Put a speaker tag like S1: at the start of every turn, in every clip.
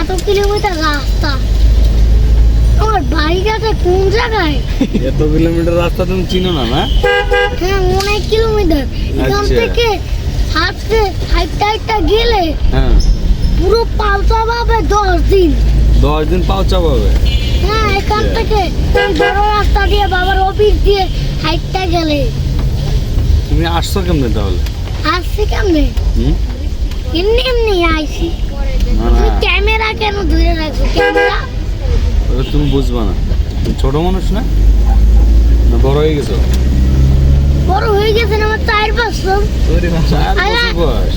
S1: এত কিলোমিটার রাস্তা, আমার বাড়িটাতে কোন জায়গায়?
S2: এত কিলোমিটার রাস্তা তুমি চিনো না? না
S1: হ্যাঁ, অনেক কিলোমিটার। এখান
S2: আচ্ছা।
S1: থেকে হাঁটতে হাঁটতে গেলে
S2: হ্যাঁ,
S1: পুরো পাল্টা পাবে 10 দিন।
S2: 10 দিন পাও চাপাবে।
S1: হ্যাঁ, এখান
S2: আচ্ছা।
S1: থেকে এই বড় রাস্তা দিয়ে বাবার অফিস দিয়ে হাঁটতে গেলে।
S2: তুমি আসছো কেমনে তাহলে?
S1: আসছি কেমনে?
S2: হুম?
S1: এমনি এমনি আইসি।
S2: না
S1: তুমি
S2: না,
S1: ক্যামেরা কেন ধরে রাখো? ক্যামেরা
S2: ওটা তুমি বুঝবা না। তুমি ছোট মানুষ না, না বড় হয়ে গেছো?
S1: বড় হয়ে গেছেন আমার 4 বছর।
S2: 4 বছর বয়স।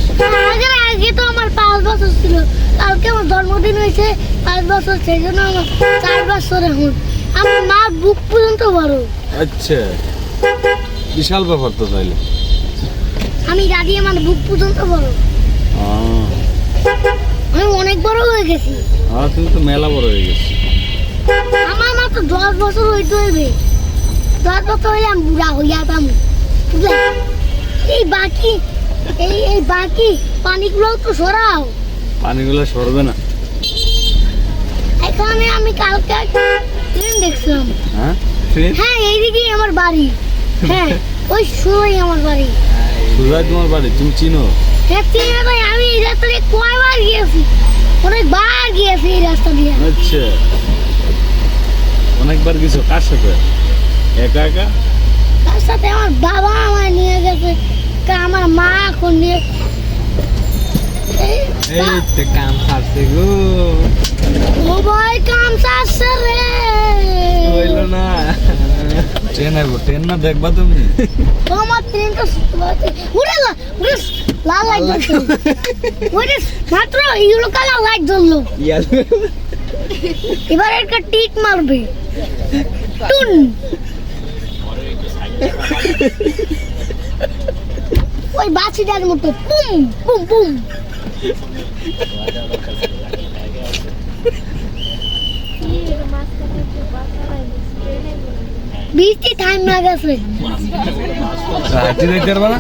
S1: আগে তো আমার 5 বছর ছিল। কালকে আমার জন্মদিন হয়েছে, 5 বছর, সেই জন্য আমার 4 বছর এখন। আমার মা বুক পর্যন্ত বড়।
S2: আচ্ছা, বিশাল ব্যাপার তো তাইলে।
S1: আমি দাদি আমার বুক পর্যন্ত বড়। আমি অনেক বড় হয়ে গেছি।
S2: আর তুমি তো মেলা বড় হয়ে গেছো।
S1: আমার মা তো 10 বছর হইতে হইবে। 10 বছর হইলে আমি বুড়া হইয়া যাম। বুঝলে? এই বাকি পানিগুলো তো সরাও।
S2: পানিগুলো সরবে না।
S1: এখানে আমি কালকে ট্রেন দেখছিলাম।
S2: হ্যাঁ, ট্রেন?
S1: হ্যাঁ, এইদিকেই আমার বাড়ি। হ্যাঁ, ওই সময় আমার বাড়ি।
S2: সুজাই তোমার বাড়ি, তুমি চিনো?
S1: হ্যাঁ, চিনি ভাই, আমি এই রাস্তা দিয়ে কয়বার গিয়েছি, অনেকবার গিয়েছি এই রাস্তা দিয়ে।
S2: আচ্ছা, অনেকবার গেছো। কার সাথে? একা একা?
S1: তার সাথে আমার বাবা আমায় নিয়ে গেছে, আমার মা এখন নিয়ে।
S2: এই তো কাম ছাড়ছে গো।
S1: ও ভাই, কাম চাচ্ছে রে।
S2: হইলো না। ট্রেন আইবো, ট্রেন না দেখবা তুমি?
S1: ও, আমার ট্রেনটা উড়ে লাল লাইট জ্বলছে। ওইটা মাত্র ইউলো কালার লাইট জ্বললো। এবার একটা টিক মারবে, টুন। ওই বাছিটার মতো পুম পুম পুম। বৃষ্টি টাইম না গেছে।
S2: হাঁটি দেখতে পারবা না?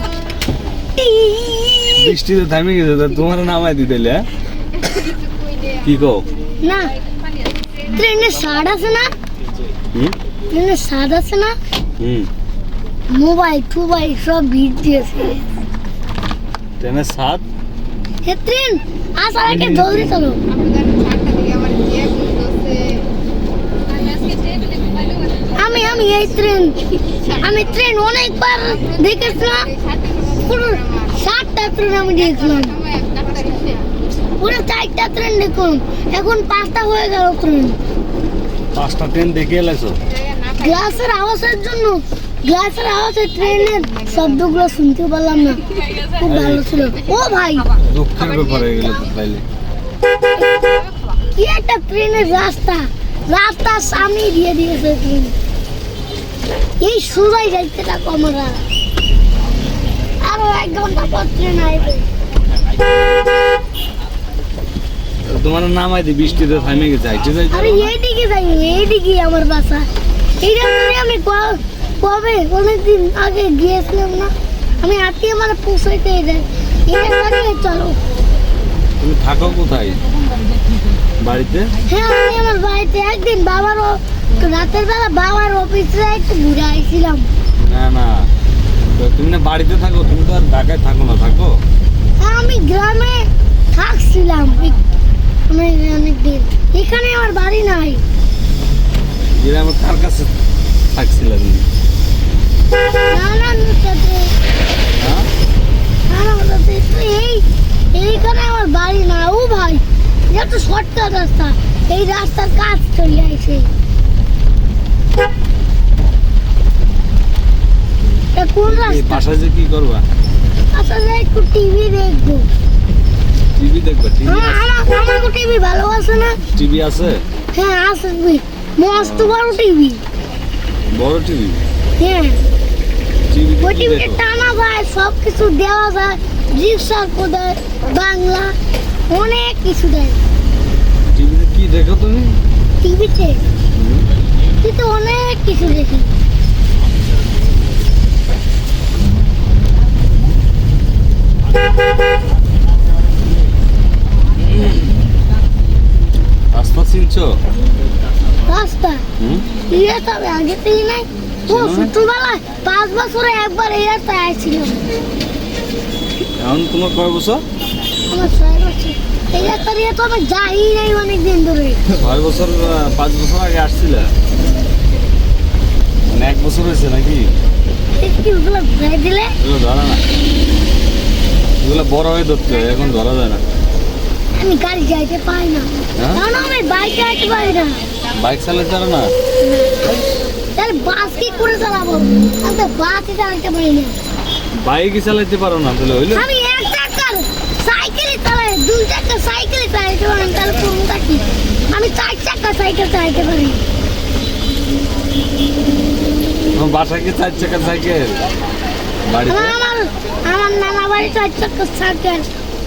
S2: বৃষ্টি তো থামে গেছে, তা তোমার নামাই দিতেলে। কি কও?
S1: না, ট্রেনের স্বাদ আছে না?
S2: হুম?
S1: ট্রেনের স্বাদ আছে না?
S2: হুম,
S1: মোবাইল টোবাইল সব ভিড় দিয়েছে।
S2: ট্রেনের স্বাদ।
S1: হে ট্রেন আসার আগে জলদি চলো। আমি এই ট্রেন অনেকবার দেখেছিলাম। পুরো 7টা ট্রেন আমি দেখলাম। পুরো 4টা ট্রেন দেখুন, এখন 5টা হয়ে গেল ট্রেন।
S2: 5টা ট্রেন দেখে এলাইছো?
S1: গ্লাসের আওয়াজে ট্রেনের শব্দগুলো শুনতে পারলাম না। খুব ভালো ছিল। ও ভাই,
S2: দুঃখের ব্যাপার হয়ে গেল তো তাইলে।
S1: কি একটা ট্রেনের রাস্তার সামনে দিয়ে দিয়েছে ট্রেন। এই সোজাই যাইতে থাকো আমরা, আরো 1 ঘন্টা পর ট্রেন আসবে।
S2: তোমার নামাই দি, বৃষ্টিতে থামে গেছে, হাইটে যাইতে
S1: আরে
S2: পারবা না?
S1: এইদিকে যাই, এইদিকে আমার বাসা। এই রাস্তায় আমি কবে অনেকদিন আগে গিয়েছিলাম না, আমি হাঁটি আমার পৌঁছাইতে যাই। এই রাস্তায় চলো।
S2: তুমি থাকো কোথায়? বাড়িতে?
S1: হ্যাঁ, আমি আমার বাড়িতে একদিন রাতের বেলা বাবার অফিসে একটু ঘুরে আইছিলাম।
S2: না না, তো তুমি না বাড়িতে থাকো, তুমি তো আর ঢাকায় থাকো না। থাকো?
S1: হ্যাঁ, আমি গ্রামে থাকছিলাম অনেকদিন। এখানে আমার বাড়ি নাই।
S2: গ্রামে কার কাছে থাকছিলে তুমি?
S1: নানার সাথে।
S2: হ্যাঁ?
S1: নানার সাথে। তো এইখানে আমার বাড়ি না। ও ভাই, এটা তো শর্টকাট রাস্তা, এই রাস্তার কাজ চলে আসে। কোন
S2: এই
S1: রাস্তা?
S2: বাসায় যে কি করবা?
S1: আসলে একটু টিভি দেখবো।
S2: টিভি দেখবা? টিভি
S1: আমার টিভি ভালো আছে না?
S2: টিভি আছে?
S1: হ্যাঁ, আছে। মস্ত বড় টিভি।
S2: বড় টিভি?
S1: হ্যাঁ,
S2: টিভি
S1: ওই
S2: কি
S1: টিভিতে
S2: দেখো?
S1: টানা যায়, সব কিছু দেওয়া যায়, রিক্সার দেয়, বাংলা, অনেক কিছু দেয়
S2: টিভিতে কি দেখো তুমি?
S1: টিভিতে। কিন্তু অনেক কিছু দেখি।
S2: দেখছো?
S1: রাস্তা
S2: হুম?
S1: ইয়ে তবে আগে থেকে নাই ও
S2: চেনো না?
S1: ছোটবেলায় 5 বছরে একবার এই রাস্তায় আসছিল
S2: এখন তোমার কয় বছর?
S1: আমার 6 বছর এই রাস্তা দিয়ে তো আমি যাই নাই অনেকদিন ধরে
S2: 6 বছর 5 বছর আগে আসছিলে? মানে 1 বছর হয়েছে নাকি?
S1: একটু ওগুলো ঘুরে দিলে
S2: এগুলো ধরা না, এগুলো বড় হয়ে ধরতে হয়, এখন ধরা যায় না।
S1: আমি গাড়ি যাইতে পারি না
S2: হ্যাঁ?
S1: কারণ আমি বাইক চালাতে পারি না
S2: বাইক চালাতে পারো না?
S1: তাহলে বাস কি করে চালাবো আমি তো বাসই চালাতে পারি না
S2: বাইকই চালাতে পারো না তাহলে হইলো?
S1: আমি এক চাকার সাইকেলে চালাই 2 চাকার সাইকেলে চালাতে পারি না, তাহলে কোনটা কি আমি 4 চাকার সাইকেল চালাতে পারি
S2: তোমার বাসায় কি 4 চাকার সাইকেল? বাড়িতে?
S1: আমার আমার নানা বাড়ি 4 চাকার সাইকেল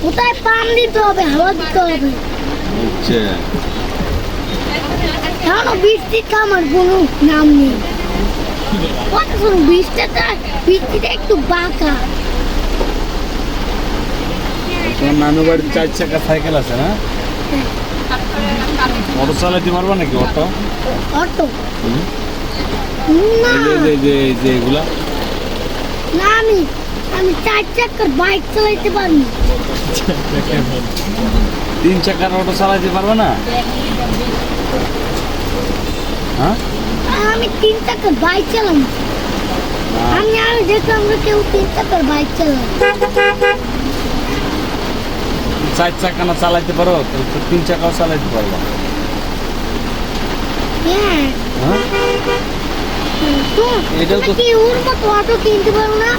S1: কোথায় পাম দিতে হবে হাওয়া দিতে হবে
S2: আচ্ছা,
S1: এখনো বৃষ্টিটা আমার কোনো নাম নেই কত বৃষ্টিটা একটু বাঁকা
S2: তোমার নানু বাড়িতে 4 চাকার সাইকেল আছে না? অটো চালাতে পারবা নাকি অটো?
S1: অটো
S2: হুম?
S1: না
S2: এই যে এগুলা
S1: না আমি 4 চাকার বাইক চালাতে পারি
S2: 3 চাকার অটো চালাতে পারবা না? হ্যাঁ?
S1: আমি 3 চাকার বাইক চালাম
S2: না।
S1: আমি দেখলাম যে কেউ 3 চাকার বাইক চালায়
S2: 4 চাকা না চালাতে পারো তো 3 চাকাও চালাতে পারবা।
S1: হ্যাঁ
S2: হ্যাঁ?
S1: তো
S2: এটাও তো-
S1: তুমি কি ওর মতো অটো কিনতে পারো না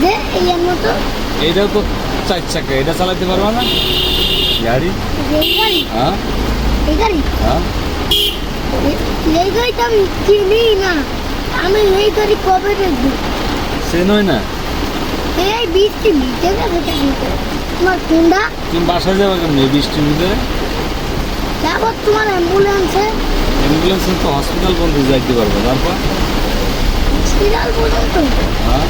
S1: যে এই মতো
S2: এইটাও তো 4 চাকা, এটা চালাতে পারবা না? গাড়ি?
S1: এই গাড়ি
S2: হ্যাঁ?
S1: এই গাড়ি
S2: হ্যাঁ?
S1: এই গাড়ি তো আমি চিনি না আমি এই গাড়ি কবে দেখবো
S2: সে নয় না,
S1: এই বৃষ্টি ভিজে গেছে কেন তোমার কোনটা
S2: তুমি বাসায় যাবে কেমনি বৃষ্টির ভিতরে?
S1: যাবো তোমার অ্যাম্বুলেন্সে
S2: অ্যাম্বুলেন্সে তো হসপিটাল পর্যন্ত যাইতে পারবো, তারপর?
S1: হসপিটাল পর্যন্ত
S2: হ্যাঁ?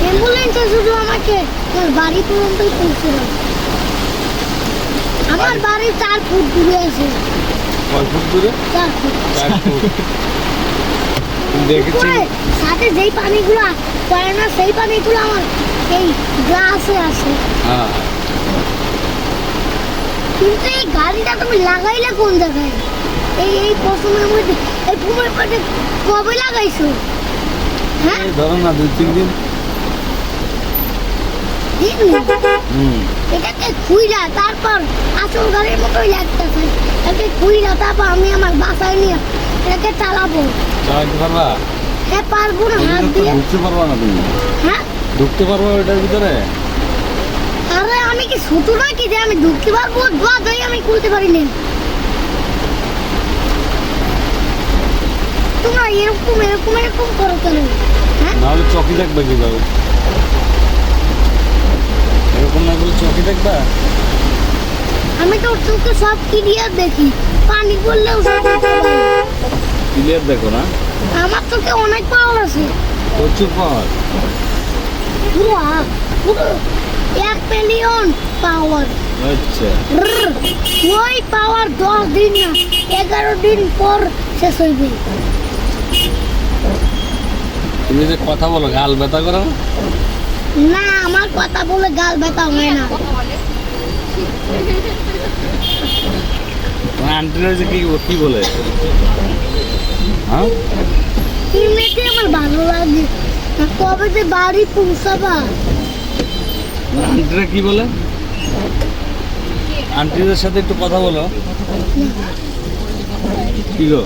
S1: অ্যাম্বুলেন্সে শুধু আমাকে আমার বাড়ি পর্যন্তই পৌঁছে দেবে আমার বাড়ি 4 ফুট দূরে আছে
S2: কয় ফুট দূরে?
S1: 4 ফুট
S2: 4 ফুট। তুমি দেখেছি
S1: উপরে সাথে যেই পানিগুলো পড়ে না সেই পানিগুলো আমার এই গ্লাসে আছে
S2: হ্যাঁ,
S1: কিন্তু এই গাড়িটা তুমি লাগাইলে কোন জায়গায় এই পশমের মধ্যে এই পুমের পাটে কবে লাগাইছো হ্যাঁ
S2: এই ধরো না 2-3 দিন।
S1: দিন
S2: হুম,
S1: এটাকে খুইলা তারপর আসল গাড়ির মতোই লাগতেছে এটাকে খুইলা তারপর আমি আমার বাসায় নিয়ে এটাকে চালাবো
S2: চালাতে পারবা?
S1: হ্যাঁ পারবো না হাত
S2: ওটাতে তো
S1: দিয়ে
S2: ঢুকতে পারবা না তুমি।
S1: হ্যাঁ
S2: ঢুকতে পারবা ওটার ভিতরে?
S1: আরে আমি কি ছোট নাকি যে আমি ঢুকতে পারবো দই আমি খুলতে পারি না তোমরা এরকম করো কেন হ্যাঁ
S2: নাহলে চকি দেখবে কিভাবে? এরকম না করলে চকি দেখবা?
S1: আমি তো চোখে সব ক্লিয়ার দেখি পানি পড়লেও সব দেখতে পাই।
S2: ক্লিয়ার দেখো না?
S1: আমার চোখে অনেক পাওয়ার আছে
S2: প্রচুর পাওয়ার।
S1: পুরো 1 মিলিয়ন পাওয়ার
S2: আচ্ছা,
S1: ওই পাওয়ার 10 দিন না 11 দিন পর শেষ হইবে
S2: তুমি যে কথা বলো গাল ব্যথা করো না?
S1: না আমার কথা বলে গাল ব্যথা হয় না
S2: তোমার আন্টিরা যে কি বলে? হ্যাঁ?
S1: এমনিতে আমার ভালো লাগে কবে যে বাড়ি পৌঁছাবা
S2: তোমার আন্টিরা কি বলে? আন্টিদের সাথে একটু কথা বলো। কি গো?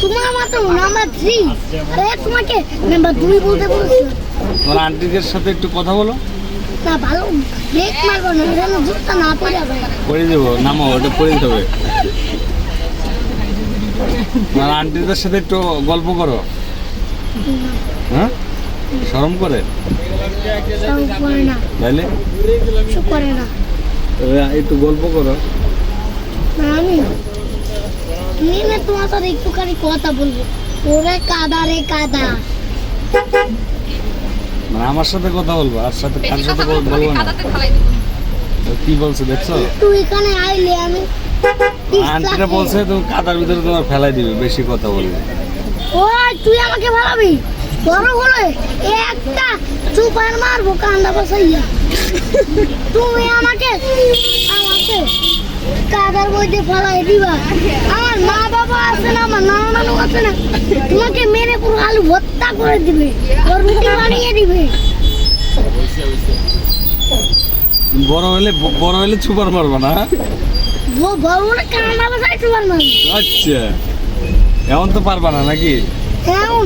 S1: তোমার মতো নাম্বার 3 আরে তোমাকে নাম্বার 2 বলতে বলছিলাম
S2: তোমার আন্টিদের সাথে একটু কথা বলো।
S1: না ভালো ব্রেক মারবো না যেন জুতা না পড়ে যাবে
S2: পড়ে দেবো, নামো, ওটা পড়ে দিতে হবে। তোমার আন্টিদের সাথে একটু গল্প করো। হ্যাঁ? শরম করে?
S1: সব করে না
S2: তাইলে
S1: সব করে না
S2: একটু গল্প করো।
S1: না, আমি নিয়ে তোমার সাথে একটুখানি কথা বলবো ওরে কাদা রে কাদা
S2: মানে আমার সাথে কথা বলবো, আর সাথে কার সাথে বলবো না? তো কি বলছো দেখছো?
S1: তুই এখানে আইলে আমি
S2: আন্টিটা বলছে তুমি কাদার ভিতরে তোমার ফেলাই দিবে বেশি কথা বলবে।
S1: ওই তুই আমাকে ভাড়াবি বড় হলে একটা চুপার মারবো কান্দা বসাইয়া। তুমি আমাকে আমাকে কাদার মধ্যে ফেলাই দিবা। আমার মা বাবা আছে না, আমার নানা নানু আছে না, তোমাকে মেরে পুরো আলু ভর্তা করে দিবে, ওর রুটি বানিয়ে দিবে।
S2: বড় হলে ছুপার মারবা না?
S1: বড় হলে কান্দা বসাই চুপার মারবো।
S2: আচ্ছা, এমন তো পারবা না নাকি?
S1: এখন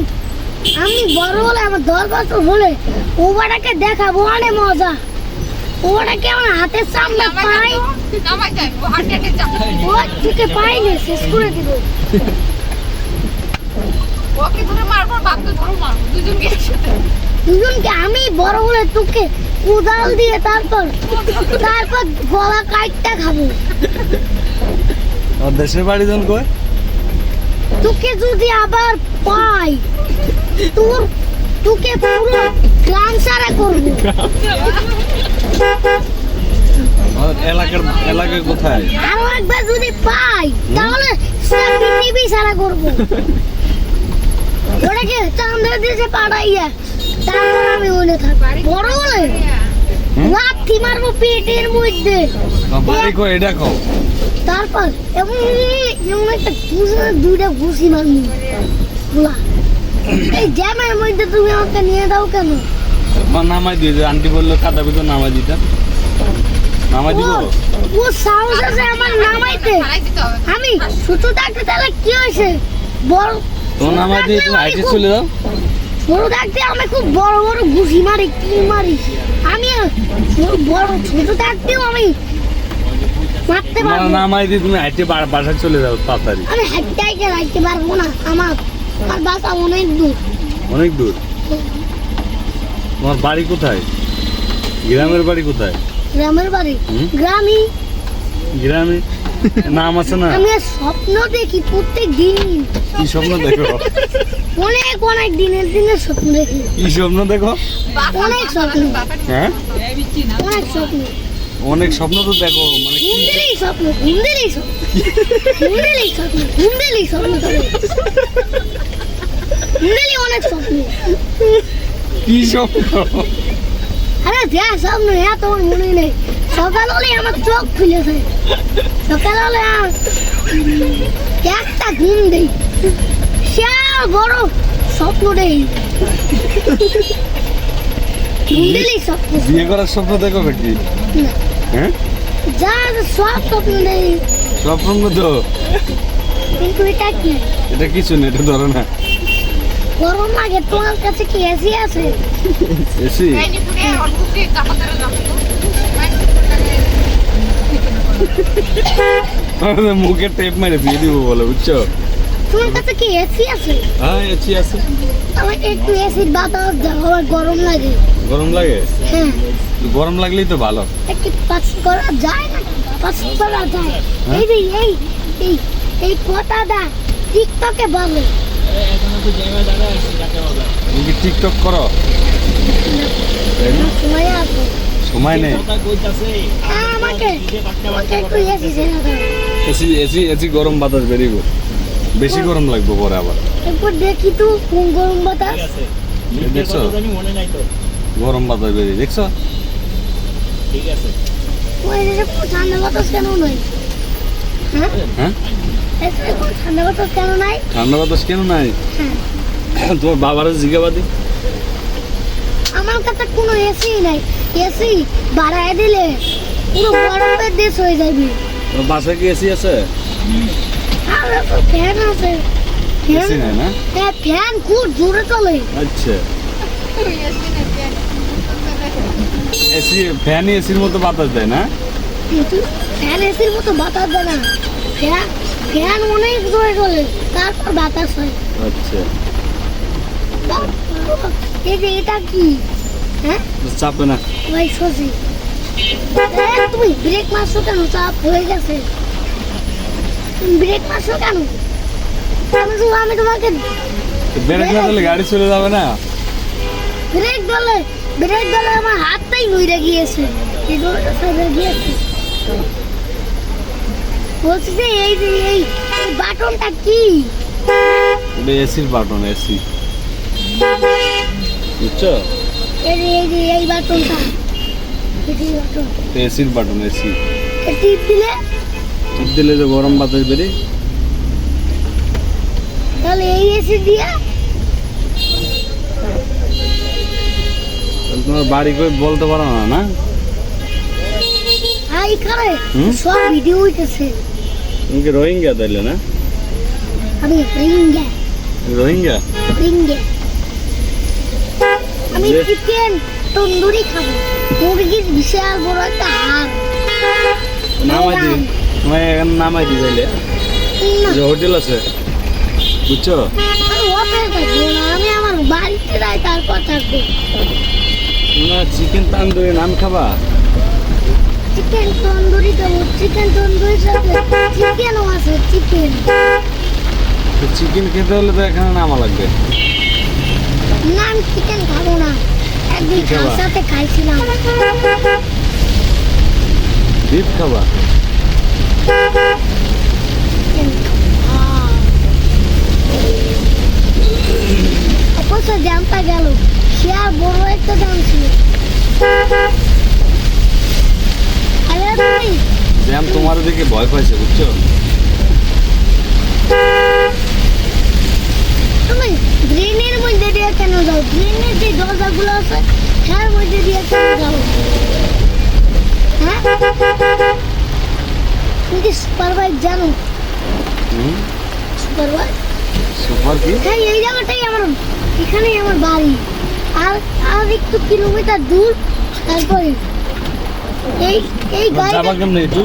S1: আমি বড় হলে আমার 10 বছর হলে ওবাটাকে দেখাবো অনেক মজা। ওবাটাকে আমার হাতের সামনে পাই ও তোকে পাইলে শেষ করে দিব। দুজনকে আমি বড় হলে তোকে কোদাল দিয়ে তারপর গলা কাটটা খাবো।
S2: আর দেশের বাড়ি জন কয়?
S1: তোকে যদি আবার পাই তোকে পুরো গ্রাম সারা করবো।
S2: এলাকার কোথায়?
S1: আরো একবার যদি পাই তাহলে পৃথিবী সারা করবো। ওটাকে চান্দের দেশে পাঠাইয়া তারপর আমি ওনে থাকবো। বড় হলে লাথি মারবো পেটের মধ্যে।
S2: বাড়ি কই এটা কও?
S1: তারপর এমন একটা দুইটা ঘুষি মারবো। এই জ্যামের মধ্যে তুমি আমাকে নিয়ে দাও কেন?
S2: নামাই দিয়ে আন্টি বললো কাদা ভিতর নামাই দিতাম। নামাই দিব?
S1: ও সাহস আছে আমার নামাইতে। আমি ছোট থাকতে তাহলে কি হয়েছে? বড়
S2: তো নামাই দিয়ে তুমি হাইটে চলে যাও।
S1: ছোট থাকতে আমি খুব বড় বড় ঘুষি মারি, কি মারি আমি। বড় ছোট থাকতেও আমি মারতে পারবো।
S2: নামাই দিয়ে তুমি হাইটে বাসায় চলে যাও তাড়াতাড়ি।
S1: আমি হাইটে রাখতে পারবো না। আমার বাসা অনেক দূর।
S2: অনেক দূর? তোমার বাড়ি কোথায়? গ্রামের বাড়ি কোথায়?
S1: গ্রামের বাড়ি গ্রামই।
S2: গ্রামে নাম আছে না?
S1: আমি স্বপ্ন দেখি প্রত্যেক দিন।
S2: কি স্বপ্ন দেখো?
S1: অনেক দিনের স্বপ্ন দেখি।
S2: কি স্বপ্ন দেখো?
S1: অনেক স্বপ্ন।
S2: হ্যাঁ,
S1: অনেক স্বপ্ন।
S2: অনেক স্বপ্ন তো দেখো মানে কি?
S1: ঘুম দিলেই স্বপ্ন, ঘুম দিলেই স্বপ্ন, ঘুম দিলেই স্বপ্ন, ঘুম দিলেই স্বপ্ন করে। ঘুম দিলেই অনেক স্বপ্ন।
S2: কি স্বপ্ন?
S1: আরে যা স্বপ্ন এত আমার মনে নেই। সকাল হলে আমার চোখ খুলে যায়। সকাল হলে একটা ঘুম দেই, সে বড় স্বপ্ন দেই। ঘুম দিলেই স্বপ্ন।
S2: বিয়ে করার স্বপ্ন দেখো নাকি?
S1: না,
S2: হ্যাঁ,
S1: যা সব স্বপ্ন নেই।
S2: স্বপ্ন তো
S1: কিন্তু এটা কি?
S2: এটা কিছু না, এটা ধরো না।
S1: গরম লাগে। তোমার কাছে কি এসি আছে?
S2: এসি? মুখে টেপ মেরে দিয়ে দিব বলে, বুঝছো?
S1: তোমার কাছে কি এসি আছে?
S2: হ্যাঁ, এসি আছে।
S1: আমাকে একটু এসির বাতাস দাও, আমার গরম লাগে।
S2: গরম লাগে?
S1: হ্যাঁ,
S2: গরম লাগলেই তো ভালো।
S1: একটু পাস করা যায় না? পাস করা যায়।
S2: হ্যাঁ?
S1: এই যে এই কথাটা টিকটকে বলে।
S2: তুমি কি টিকটক করো? তাই না?
S1: সময় আছে।
S2: সময় নেই।
S1: হ্যাঁ, আমাকে একটু এসি ছেড়ে দাও।
S2: এসি গরম বাতাস বেরিয়ে বেশি গরম লাগবে পরে আবার।
S1: একবার দেখি তো কোন গরম বাতাস।
S2: এই দেখছো গরম বাতাস বেরিয়ে, দেখছো?
S1: ওই যে ঠান্ডা বাতাস কেন নয়? হ্যাঁ,
S2: হ্যাঁ,
S1: এসে কোন ঠান্ডা বাতাস কেন নাই?
S2: ঠান্ডা বাতাস কেন নাই?
S1: হ্যাঁ,
S2: তোমার বাবার জিজ্ঞাবাদি।
S1: আমার কাছে কোনো এসি নাই। এসি বাড়ায় দিলে পুরো বরফের দেশ হয়ে যাবে।
S2: তোমার বাসায় কি এসি আছে?
S1: আর ফ্যান আছে।
S2: এসি নাই না?
S1: হ্যাঁ, ফ্যান খুব জোরে চলে।
S2: আচ্ছা, এসি ফ্যানই এসির মতো বাতাস দেয় না?
S1: কিন্তু ফ্যান এসির মতো বাতাস দেয় না। ফ্যান অনেক জোরে চলে, তারপর বাতাস হয়।
S2: আচ্ছা,
S1: এই যে এটা কি? হ্যাঁ,
S2: চাপে না।
S1: ভাই সজি তুমি ব্রেক মারছো কেন? চাপ হয়ে গেছে। তুমি ব্রেক মারছো কেন? আমি তোমাকে
S2: ব্রেক না দিলে গাড়ি চলে যাবে না?
S1: ব্রেক দলে আমার হাতটাই নইরে গিয়েছে। এই দলটা সাইডে গিয়েছে। বলছি যে এই বাটনটা কি?
S2: এটা এসির বাটন, এসি। বুঝছো?
S1: এই বাটনটা এসি বাটন।
S2: এসির বাটন, এসি।
S1: টিপ দিলে
S2: টিপ দিলে যে গরম বাতাস বেরিয়ে।
S1: তাহলে এই এসি দিয়ে
S2: তাহলে তোমার বাড়ি কই বলতে পারো না, না?
S1: এখানে
S2: হুম?
S1: সব ভিডিও হইতেছে।
S2: তুমি কি রোহিঙ্গা তাইলে, না?
S1: আমি রিঙ্গা
S2: রোহিঙ্গা?
S1: রিঙ্গা আমি
S2: যে-
S1: চিকেন তন্দুরি খাবো। মুরগির বিশাল বড় একটা হাড়।
S2: নামাই দিবি, তোমার এখানে নামাই দিবি তাইলে।
S1: না,
S2: যে হোটেল আছে, বুঝছো?
S1: আমি হোটেল থাকবো না, আমি আমার বাড়িতে যাই, তারপর থাকবো।
S2: তোমরা চিকেন তান্দুরি নাম খাবা?
S1: চিকেন তন্দুরি খাবো। চিকেন তন্দুরির সাথে চিকেনও আছে, চিকেন।
S2: তো চিকেন খেতে হলে তো এখানে নামা লাগবে।
S1: না, আমি চিকেন খাবো না। একদিন
S2: কি খাবা?
S1: খাওয়ার সাথে খাইছিলাম।
S2: বিফ খাবা?
S1: অবশ্য জামটা গেল, সে আর বড় একটা জাম ছিল। আরে তুমি
S2: জ্যাম তোমার দিকে ভয় পাইছে, বুঝছো?
S1: তুমি ড্রেনের মধ্যে দিয়ে কেন যাও? ড্রেনের যে দরজাগুলো আছে তার মধ্যে দিয়ে কেন যাও? হ্যাঁ, তুমি কি সুপার বাইক জানো?
S2: হুম?
S1: Super bike,
S2: super key?
S1: হ্যাঁ, এই জায়গাটাই আমার, এখানেই আমার বাড়ি। আর আর একটু কিলোমিটার দূর, তারপরে এই এই গাড়িটা
S2: যাবা কেমনে একটু?